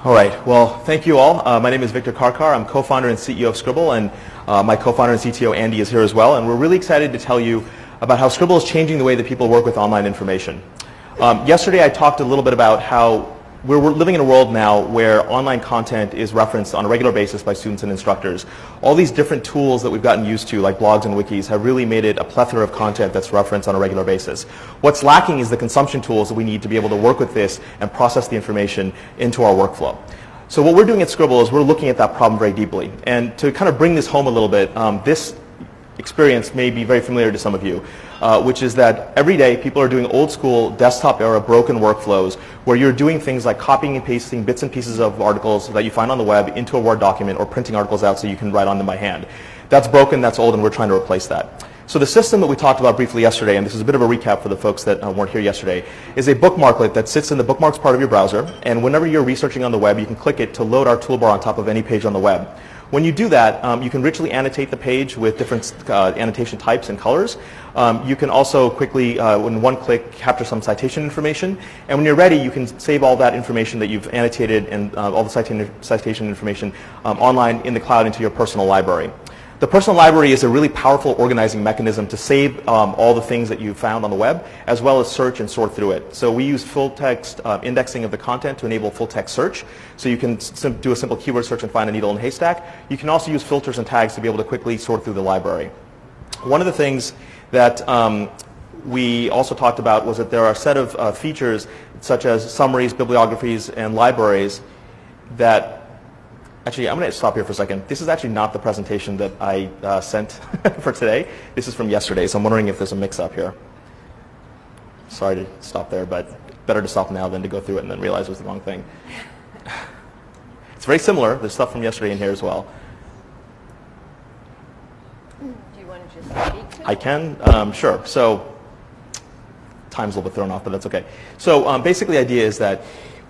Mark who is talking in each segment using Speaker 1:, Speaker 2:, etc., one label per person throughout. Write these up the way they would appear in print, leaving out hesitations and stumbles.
Speaker 1: All right. Well, thank you all. My name is Victor Karkar. I'm co-founder and CEO of Scribble, and my co-founder and CTO, Andy, is here as well. And we're really excited to tell you about how Scribble is changing the way that people work with online information. Yesterday, I talked a little bit about how we're living in a world now where online content is referenced on a regular basis by students and instructors. All these different tools that we've gotten used to, like blogs and wikis, have really made it a plethora of content that's referenced on a regular basis. What's lacking is the consumption tools that we need to be able to work with this and process the information into our workflow. So what we're doing at Scribble is we're looking at that problem very deeply. And to kind of bring this home a little bit, this experience may be very familiar to some of you, which is that every day people are doing old school desktop era broken workflows where you're doing things like copying and pasting bits and pieces of articles that you find on the web into a Word document or printing articles out so you can write on them by hand. That's broken, that's old, and we're trying to replace that. So the system that we talked about briefly yesterday, and this is a bit of a recap for the folks that weren't here yesterday, is a bookmarklet that sits in the bookmarks part of your browser, and whenever you're researching on the web, you can click it to load our toolbar on top of any page on the web. When you do that, you can richly annotate the page with different annotation types and colors. You can also quickly, in one click, capture some citation information. And when you're ready, you can save all that information that you've annotated and all the citation information online in the cloud into your personal library. The personal library is a really powerful organizing mechanism to save all the things that you found on the web, as well as search and sort through it. So we use full text indexing of the content to enable full text search. So you can do a simple keyword search and find a needle in a haystack. You can also use filters and tags to be able to quickly sort through the library. One of the things that we also talked about was that there are a set of features such as summaries, bibliographies, and libraries that actually, I'm going to stop here for a second. This is actually not the presentation that I sent for today. This is from yesterday, so I'm wondering if there's a mix-up here. Sorry to stop there, but better to stop now than to go through it and then realize it was the wrong thing. It's very similar. There's stuff from yesterday in here as well.
Speaker 2: Do you want to just speak to it?
Speaker 1: I can, sure. So, time's a little bit thrown off, but that's okay. So basically the idea is that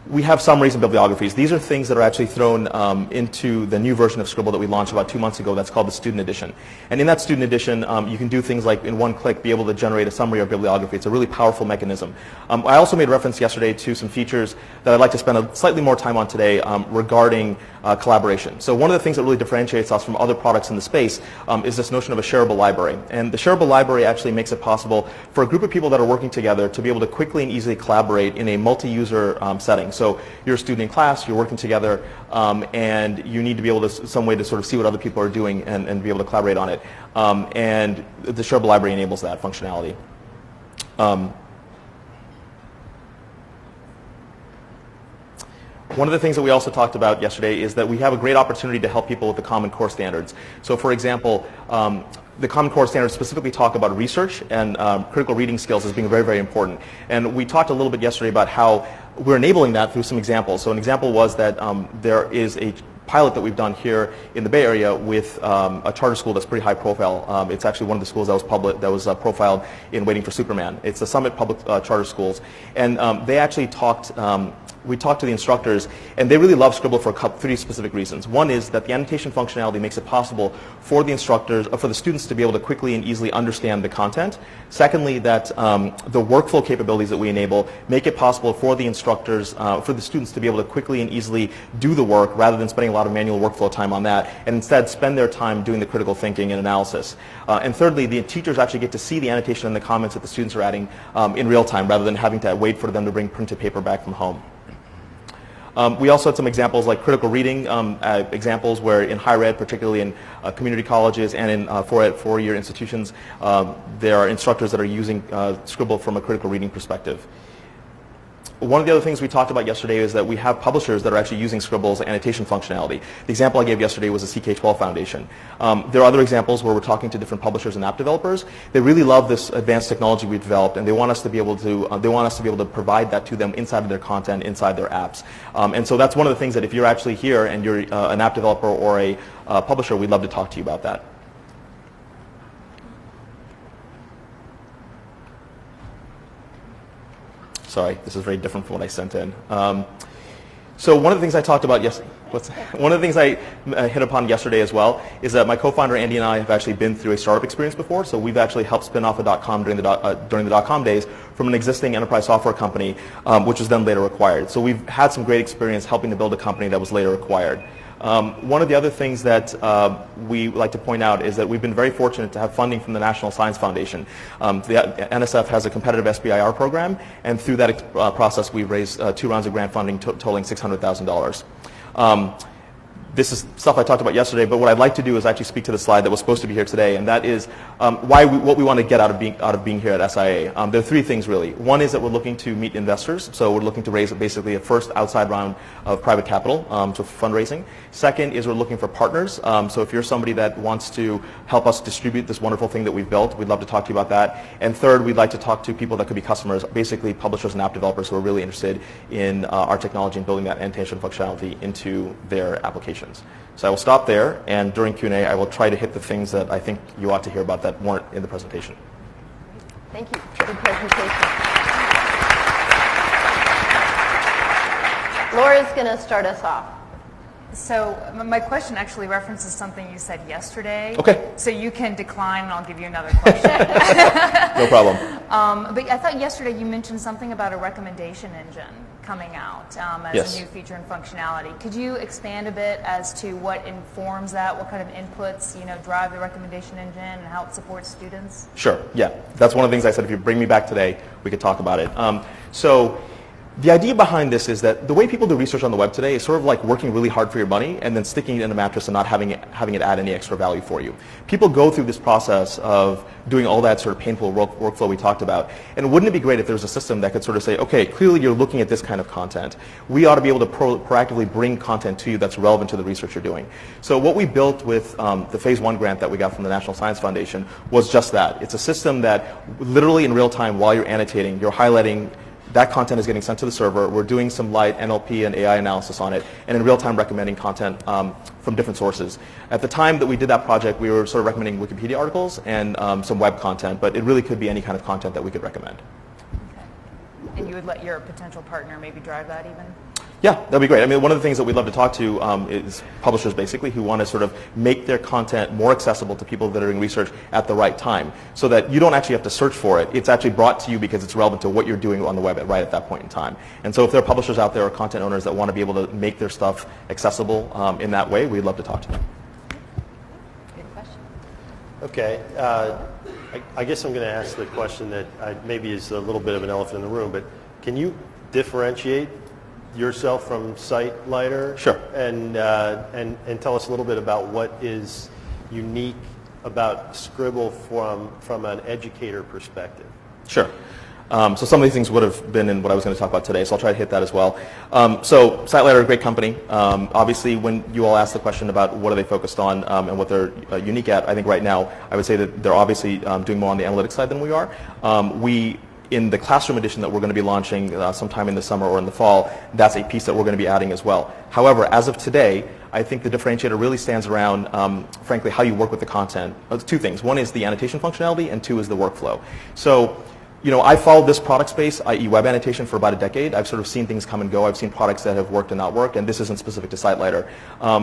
Speaker 1: we have summaries and bibliographies. These are things that are actually thrown into the new version of Scribble that we launched about 2 months ago that's called the Student Edition. And in that Student Edition, you can do things like in one click be able to generate a summary or bibliography. It's a really powerful mechanism. I also made reference yesterday to some features that I'd like to spend a slightly more time on today regarding collaboration. So one of the things that really differentiates us from other products in the space is this notion of a shareable library. And the shareable library actually makes it possible for a group of people that are working together to be able to quickly and easily collaborate in a multi-user setting. So you're a student in class, you're working together, and you need to be able to some way to sort of see what other people are doing and be able to collaborate on it. And the shareable library enables that functionality. One of the things that we also talked about yesterday is that we have a great opportunity to help people with the Common Core standards. So for example, the Common Core standards specifically talk about research and critical reading skills as being very, very important. And we talked a little bit yesterday about how we're enabling that through some examples. So an example was that there is a pilot that we've done here in the Bay Area with a charter school that's pretty high profile. It's actually one of the schools that was profiled in Waiting for Superman. It's the Summit Public Charter Schools. And they actually we talked to the instructors, and they really love Scribble for three specific reasons. One is that the annotation functionality makes it possible for the instructors, for the students to be able to quickly and easily understand the content. Secondly, that the workflow capabilities that we enable make it possible for the instructors, for the students to be able to quickly and easily do the work rather than spending a lot of manual workflow time on that, and instead spend their time doing the critical thinking and analysis. And thirdly, the teachers actually get to see the annotation and the comments that the students are adding in real time rather than having to wait for them to bring printed paper back from home. We also had some examples like critical reading examples where in higher ed, particularly in community colleges and in four-year institutions, there are instructors that are using Scribble from a critical reading perspective. One of the other things we talked about yesterday is that we have publishers that are actually using Scribble's annotation functionality. The example I gave yesterday was the CK12 Foundation. There are other examples where we're talking to different publishers and app developers. They really love this advanced technology we've developed, and they want us to be able to provide that to them inside of their content, inside their apps. And so that's one of the things that if you're actually here and you're an app developer or a publisher, we'd love to talk to you about that. Sorry, this is very different from what I sent in. So one of the things I talked about yesterday. One of the things I hit upon yesterday as well is that my co-founder Andy and I have actually been through a startup experience before. So we've actually helped spin off a .com during the .com days from an existing enterprise software company, which was then later acquired. So we've had some great experience helping to build a company that was later acquired. One of the other things that we like to point out is that we've been very fortunate to have funding from the National Science Foundation. The NSF has a competitive SBIR program, and through that process we've raised 2 rounds of grant funding totaling $600,000. This is stuff I talked about yesterday, but what I'd like to do is actually speak to the slide that was supposed to be here today, and that is what we want to get out of being here at SIA. There are 3 things really. One is that we're looking to meet investors, so we're looking to raise basically a first outside round of private capital, so fundraising. Second is we're looking for partners, so if you're somebody that wants to help us distribute this wonderful thing that we've built, we'd love to talk to you about that. And third, we'd like to talk to people that could be customers, basically publishers and app developers who are really interested in our technology and building that annotation functionality into their applications. So I will stop there, and during Q&A I will try to hit the things that I think you ought to hear about that weren't in the presentation.
Speaker 2: Thank you. Good presentation. Laura's going to start us off.
Speaker 3: So my question actually references something you said yesterday.
Speaker 1: Okay.
Speaker 3: So you can decline and I'll give you another question.
Speaker 1: No problem.
Speaker 3: But I thought yesterday you mentioned something about a recommendation engine coming out as
Speaker 1: Yes.
Speaker 3: a new feature and functionality. Could you expand a bit as to what informs that, what kind of inputs drive the recommendation engine and how it supports students?
Speaker 1: Sure, yeah. That's one of the things I said, if you bring me back today, we could talk about it. So the idea behind this is that the way people do research on the web today is sort of like working really hard for your money and then sticking it in a mattress and not having it add any extra value for you. People go through this process of doing all that sort of painful workflow we talked about. And wouldn't it be great if there was a system that could sort of say, okay, clearly you're looking at this kind of content. We ought to be able to proactively bring content to you that's relevant to the research you're doing. So what we built with the Phase 1 grant that we got from the National Science Foundation was just that. It's a system that literally in real time while you're annotating, you're highlighting that content is getting sent to the server. We're doing some light NLP and AI analysis on it, and in real time recommending content from different sources. At the time that we did that project, we were sort of recommending Wikipedia articles and some web content, but it really could be any kind of content that we could recommend.
Speaker 3: Okay. And you would let your potential partner maybe drive that even?
Speaker 1: Yeah, that'd be great. I mean, one of the things that we'd love to talk to is publishers basically who want to sort of make their content more accessible to people that are doing research at the right time so that you don't actually have to search for it. It's actually brought to you because it's relevant to what you're doing on the web right at that point in time. And so if there are publishers out there or content owners that want to be able to make their stuff accessible in that way, we'd love to talk to them.
Speaker 2: Good question.
Speaker 4: Okay. I guess I'm going to ask the question that maybe is a little bit of an elephant in the room, but can you differentiate yourself from SiteLighter?
Speaker 1: Sure.
Speaker 4: And tell us a little bit about what is unique about Scribble from an educator perspective.
Speaker 1: Sure. So some of these things would have been in what I was going to talk about today, so I'll try to hit that as well. So SiteLighter, a great company. Obviously, when you all asked the question about what are they focused on and what they're unique at, I think right now I would say that they're obviously doing more on the analytics side than we are. In the classroom edition that we're going to be launching sometime in the summer or in the fall, that's a piece that we're going to be adding as well. However, as of today, I think the differentiator really stands around, frankly, how you work with the content. 2 things. One is the annotation functionality, and 2 is the workflow. So, I followed this product space, i.e. web annotation, for about a decade. I've sort of seen things come and go. I've seen products that have worked and not worked, and this isn't specific to SiteLighter.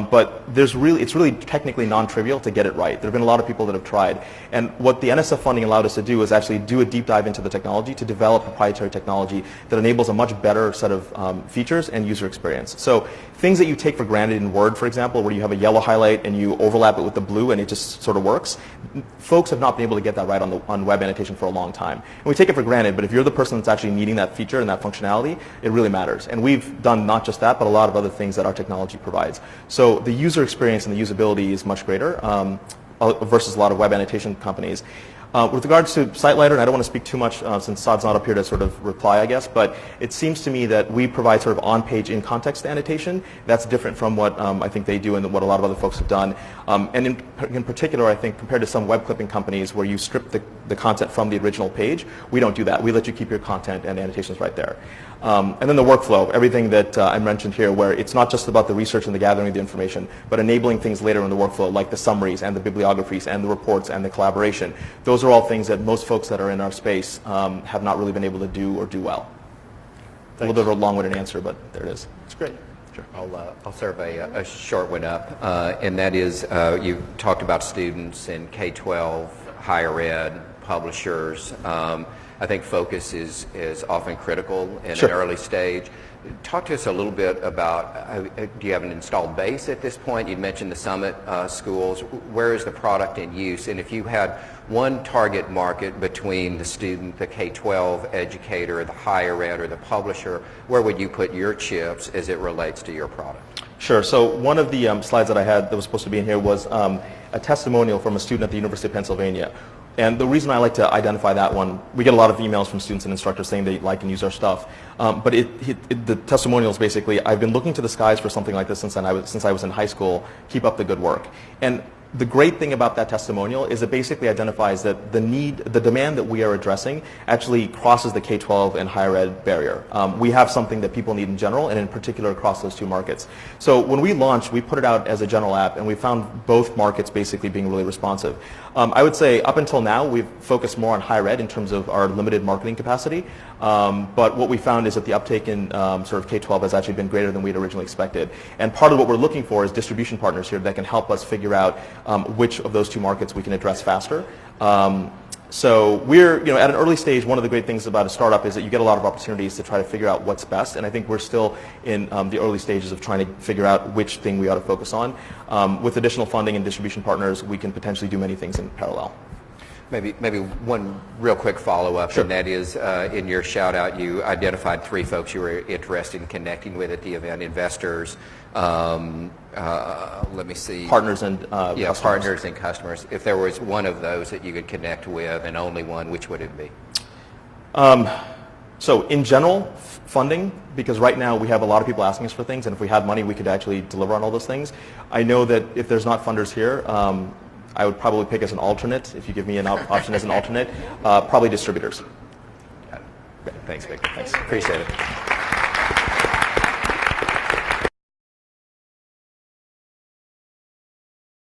Speaker 1: But it's really technically non-trivial to get it right. There have been a lot of people that have tried. And what the NSF funding allowed us to do is actually do a deep dive into the technology to develop proprietary technology that enables a much better set of features and user experience. So things that you take for granted in Word, for example, where you have a yellow highlight and you overlap it with the blue and it just sort of works, folks have not been able to get that right on web annotation for a long time. And we take it for granted, but if you're the person that's actually needing that feature and that functionality, it really matters. And we've done not just that, but a lot of other things that our technology provides. So the user experience and the usability is much greater versus a lot of web annotation companies. With regards to SiteLighter, and I don't want to speak too much since Saad's not up here to sort of reply, I guess, but it seems to me that we provide sort of on-page, in-context annotation. That's different from what I think they do and what a lot of other folks have done. And in particular, I think, compared to some web clipping companies where you strip the content from the original page, we don't do that. We let you keep your content and annotations right there. And then the workflow, everything that I mentioned here, where it's not just about the research and the gathering of the information, but enabling things later in the workflow, like the summaries and the bibliographies and the reports and the collaboration. Those are all things that most folks that are in our space have not really been able to do or do well.
Speaker 4: Thanks.
Speaker 1: A little bit of a long-winded answer, but there it is.
Speaker 4: That's great.
Speaker 5: I'll serve a short one up, and that is you talked about students in K-12, higher ed, publishers. I think focus is often critical in
Speaker 1: Sure.
Speaker 5: an early stage. Talk to us a little bit about, do you have an installed base at this point? You mentioned the Summit schools. Where is the product in use? And if you had one target market between the student, the K-12 educator, the higher ed, or the publisher, where would you put your chips as it relates to your product?
Speaker 1: Sure. So one of the slides that I had that was supposed to be in here was a testimonial from a student at the University of Pennsylvania. And the reason I like to identify that one, we get a lot of emails from students and instructors saying they like and use our stuff. But the testimonial is basically, I've been looking to the skies for something like this since I was in high school. Keep up the good work. And the great thing about that testimonial is it basically identifies that the demand that we are addressing actually crosses the K-12 and higher ed barrier. We have something that people need in general, and in particular across those two markets. So when we launched, we put it out as a general app, and we found both markets basically being really responsive. I would say up until now, we've focused more on higher ed in terms of our limited marketing capacity. But what we found is that the uptake in sort of K-12 has actually been greater than we had originally expected. And part of what we're looking for is distribution partners here that can help us figure out which of those two markets we can address faster. So we're, at an early stage, one of the great things about a startup is that you get a lot of opportunities to try to figure out what's best, and I think we're still in the early stages of trying to figure out which thing we ought to focus on. With additional funding and distribution partners, we can potentially do many things in parallel.
Speaker 5: Maybe one real quick follow-up,
Speaker 1: Sure.
Speaker 5: and that is in your shout-out, you identified 3 folks you were interested in connecting with at the event: investors, let me see,
Speaker 1: Partners and
Speaker 5: yeah,
Speaker 1: customers.
Speaker 5: partners and customers. If there was one of those that you could connect with, and only one, which would it be?
Speaker 1: So in general, funding, because right now we have a lot of people asking us for things, and if we had money, we could actually deliver on all those things. I know that if there's not funders here, I would probably pick as an alternate, if you give me an option as an alternate, probably distributors.
Speaker 5: Great. Thanks, Victor. Thanks. Appreciate it.